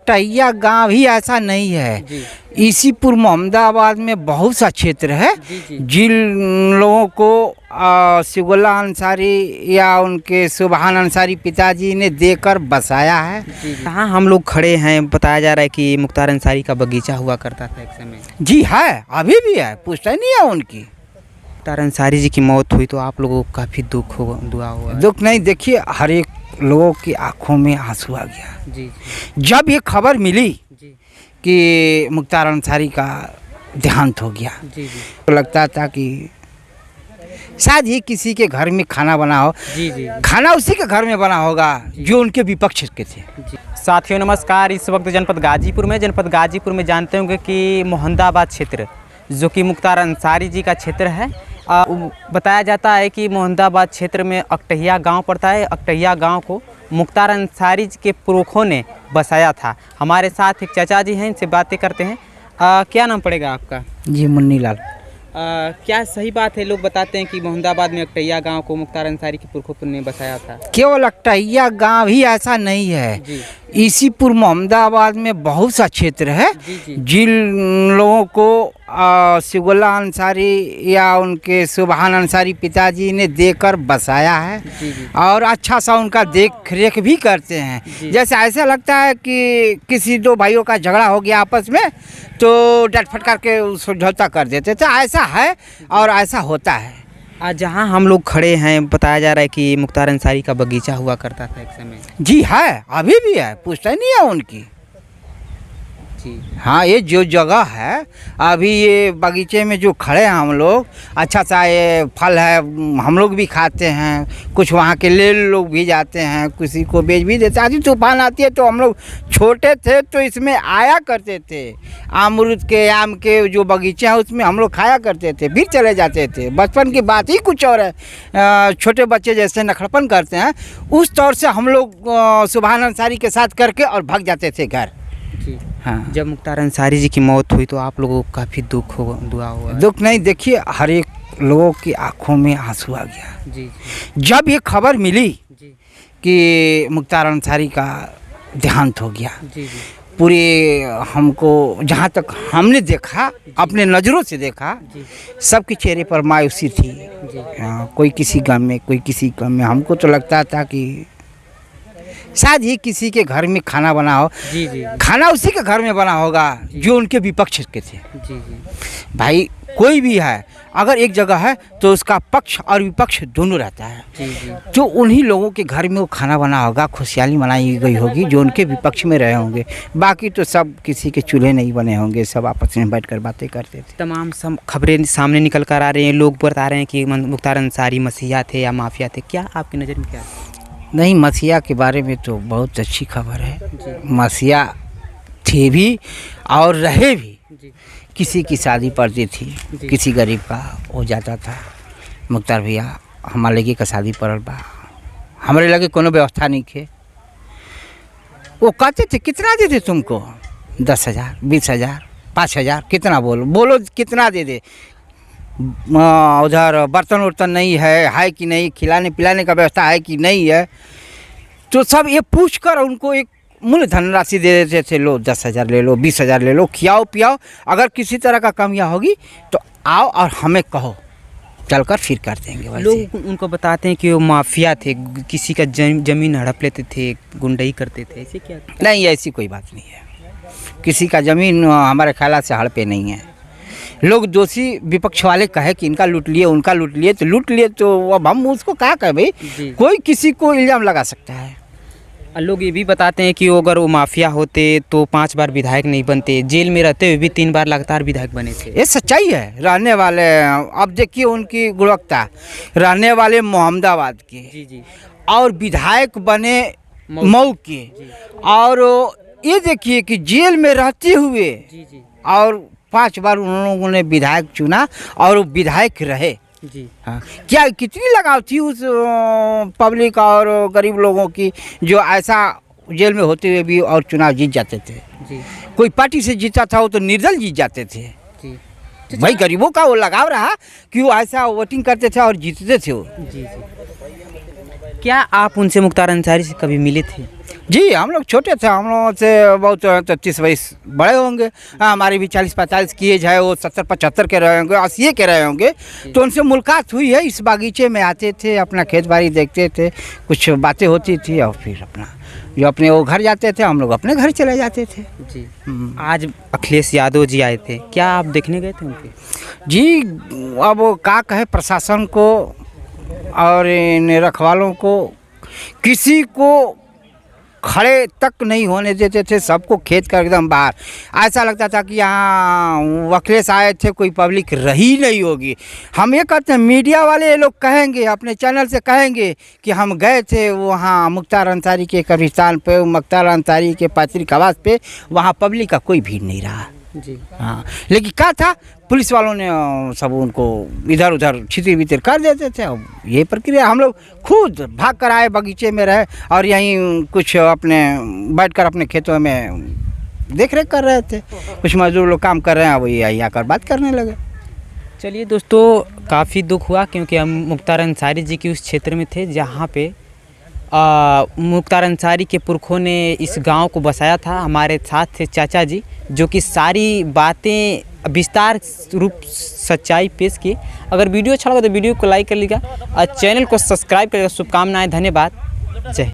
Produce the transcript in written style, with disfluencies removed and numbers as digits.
लकटैया गांव ही ऐसा नहीं है। इसीपुर मोहम्मदाबाद में बहुत सा क्षेत्र है जिन लोगों को सिगुल्ला अंसारी या उनके सुबहान अंसारी पिताजी ने देकर बसाया है। कहाँ हम लोग खड़े हैं, बताया जा रहा है कि मुख्तार अंसारी का बगीचा हुआ करता था एक समय। जी है, अभी भी है, पुश्तैनी नहीं है उनकी। मुख्तार अंसारी जी की मौत हुई तो आप लोगों को काफ़ी दुख हुआ। दुख नहीं, देखिए हर एक लोगों की आंखों में आंसू आ गया जी जब ये खबर मिली जी कि मुख्तार अंसारी का देहांत हो गया। जी तो लगता था कि शायद ही किसी के घर में खाना बना हो। जी खाना उसी के घर में बना होगा जो उनके विपक्ष के थे। साथियों नमस्कार। इस वक्त जनपद गाजीपुर में जानते होंगे कि मोहम्मदाबाद क्षेत्र जो कि मुख्तार अंसारी जी का क्षेत्र है। बताया जाता है कि मोहम्मदाबाद क्षेत्र में अकटहिया गांव पड़ता है। अकटहिया गांव को मुख्तार अंसारी जी के पुरखों ने बसाया था। हमारे साथ एक चाचा जी हैं, इनसे बातें करते हैं। क्या नाम पड़ेगा आपका? जी मुन्नी लाल। क्या सही बात है? लोग बताते हैं कि मोहम्मदाबाद में अकटहिया गांव को मुख्तार अंसारी के पुरखों ने बसाया था। केवल अकटहिया गांव ही ऐसा नहीं है। इसीपुर मोहम्मदाबाद में बहुत सा क्षेत्र है जिन लोगों को सिगुल्ला अंसारी या उनके सुबहान अंसारी पिताजी ने देकर बसाया है और अच्छा सा उनका देख रेख भी करते हैं। जैसे ऐसा लगता है कि किसी दो भाइयों का झगड़ा हो गया आपस में तो डट फटकार के समझौता कर देते थे। ऐसा है और ऐसा होता है। जहाँ हम लोग खड़े हैं, बताया जा रहा है कि मुख्तार अंसारी का बगीचा हुआ करता था एक समय। जी है, अभी भी है, पुश्तैनी नहीं है उनकी। हाँ, ये जो जगह है अभी ये बगीचे में जो खड़े हैं हम लोग, अच्छा सा ये फल है, हम लोग भी खाते हैं, कुछ वहाँ के ले लोग भी जाते हैं, किसी को बेच भी देते हैं। आधी तूफान आती है तो हम लोग छोटे थे तो इसमें आया करते थे। अमरूद के, आम के जो बगीचे हैं उसमें हम लोग खाया करते थे, फिर चले जाते थे। बचपन की बात ही कुछ और है। छोटे बच्चे जैसे नखड़पन करते हैं उस तौर से हम लोग सुबहान अंसारी के साथ करके और भाग जाते थे घर। हाँ। जब मुख्तार अंसारी जी की मौत हुई तो आप लोगों को काफ़ी दुख हुआ। दुख नहीं, देखिए हर एक लोगों की आंखों में आंसू आ गया जब ये खबर मिली कि मुख्तार अंसारी का देहांत हो गया। पूरे हमको जहाँ तक हमने देखा, अपने नज़रों से देखा, सबके चेहरे पर मायूसी थी। कोई किसी गम में, कोई किसी गम में। हमको तो लगता था कि शायद ही किसी के घर में खाना बना हो। खाना उसी के घर में बना होगा जो उनके विपक्ष के थे। भाई कोई भी है, अगर एक जगह है तो उसका पक्ष और विपक्ष दोनों रहता है। तो उन्हीं लोगों के घर में वो खाना बना होगा, खुशहाली मनाई गई होगी जो उनके विपक्ष में रहे होंगे। बाकी तो सब किसी के चूल्हे नहीं बने होंगे, सब आपस में बैठकर बातें करते थे। तमाम सब खबरें सामने निकल कर आ रही हैं, लोग बता रहे हैं कि मुख्तार अंसारी मसीहा थे या माफिया थे। क्या आपकी नज़र में क्या है? नहीं, मसीहा के बारे में तो बहुत अच्छी खबर है। मसीहा थे भी और रहे भी। किसी की शादी पड़ती थी, किसी गरीब का हो जाता था, मुख्तार भैया हमारे लगे का शादी पड़ल बा, हमारे लगे कोनो व्यवस्था नहीं थे। वो कहते थे कितना दे दे तुमको, 10,000, 20,000, 5,000, कितना बोलो कितना दे दे। उधर बर्तन वर्तन नहीं है कि नहीं, खिलाने पिलाने का व्यवस्था है कि नहीं है। तो सब ये पूछ कर उनको एक मूल धनराशि दे देते थे। लो 10,000 ले लो, 20,000 ले लो, खियाओ पियाओ, अगर किसी तरह का कमियाँ होगी तो आओ और हमें कहो, चलकर फिर कर देंगे। लोग उनको बताते हैं कि वो माफिया थे, किसी का ज़मीन हड़प लेते थे, गुंडई करते थे। ऐसे क्या? नहीं, ऐसी कोई बात नहीं है। किसी का ज़मीन हमारे ख्याल से हड़पे नहीं है। लोग दोषी विपक्ष वाले कहे कि इनका लूट लिए, उनका लूट लिए तो अब हम उसको क्या कहें भाई? कोई किसी को इल्ज़ाम लगा सकता है। लोग ये भी बताते हैं कि अगर वो माफिया होते तो 5 बार विधायक नहीं बनते, जेल में रहते हुए भी 3 बार लगातार विधायक बने थे। ये सच्चाई है। रहने वाले, अब देखिए उनकी गुणवत्ता, रहने वाले मोहम्मदाबाद के और विधायक बने मऊ के, और ये देखिए कि जेल में रहते हुए और 5 बार उन लोगों ने विधायक चुना और विधायक रहे। हाँ, क्या कितनी लगाव थी उस पब्लिक और गरीब लोगों की जो ऐसा जेल में होते हुए भी और चुनाव जीत जाते थे। कोई पार्टी से जीता था वो तो निर्दल जीत जाते थे। भाई गरीबों का वो लगाव रहा कि वो ऐसा वोटिंग करते थे और जीतते थे वो। क्या आप उनसे मुख्तार अंसारी से कभी मिले थे? जी हम लोग छोटे थे, हम लोगों से बहुत 30-22 बड़े होंगे। हमारी भी 40-45 की एज है, वो 70-75 के रहे होंगे, 80 के रहे होंगे। तो उनसे मुलाकात हुई है। इस बागीचे में आते थे, अपना खेत बाड़ी देखते थे, कुछ बातें होती थी और फिर अपना जो अपने वो घर जाते थे, हम लोग अपने घर चले जाते थे। जी। आज अखिलेश यादव जी आए थे, क्या आप देखने गए थे उनके? जी अब वो क्या कहे प्रशासन को और इन रखवालों को, किसी को खड़े तक नहीं होने देते थे, सबको खेत कर एकदम बाहर। ऐसा लगता था कि यहाँ अखिलेश आए थे, कोई पब्लिक रही नहीं होगी। हम ये कहते हैं, मीडिया वाले ये लोग कहेंगे, अपने चैनल से कहेंगे कि हम गए थे वहाँ मुख्तार अंसारी के कब्रिस्तान पे, मुख्तार अंसारी के पैतृक आवास पे, वहाँ पब्लिक का कोई भीड़ नहीं रहा। जी। हाँ, लेकिन क्या था, पुलिस वालों ने सब उनको इधर उधर छितिर बितर कर देते थे। अब ये प्रक्रिया हम लोग खुद भाग कर आए, बगीचे में रहे और यहीं कुछ अपने बैठकर अपने खेतों में देख रेख कर रहे थे। कुछ मजदूर लोग काम कर रहे हैं, वही यहीं आकर बात करने लगे। चलिए दोस्तों, काफ़ी दुख हुआ क्योंकि हम मुख्तार अंसारी जी की उस क्षेत्र में थे जहाँ पे मुख्तार अंसारी के पुरखों ने इस गांव को बसाया था। हमारे साथ थे चाचा जी, जो कि सारी बातें विस्तार रूप सच्चाई पेश की। अगर वीडियो अच्छा लगा तो वीडियो को लाइक कर लीजिएगा और चैनल को सब्सक्राइब करिएगा। शुभकामनाएं, धन्यवाद, जय।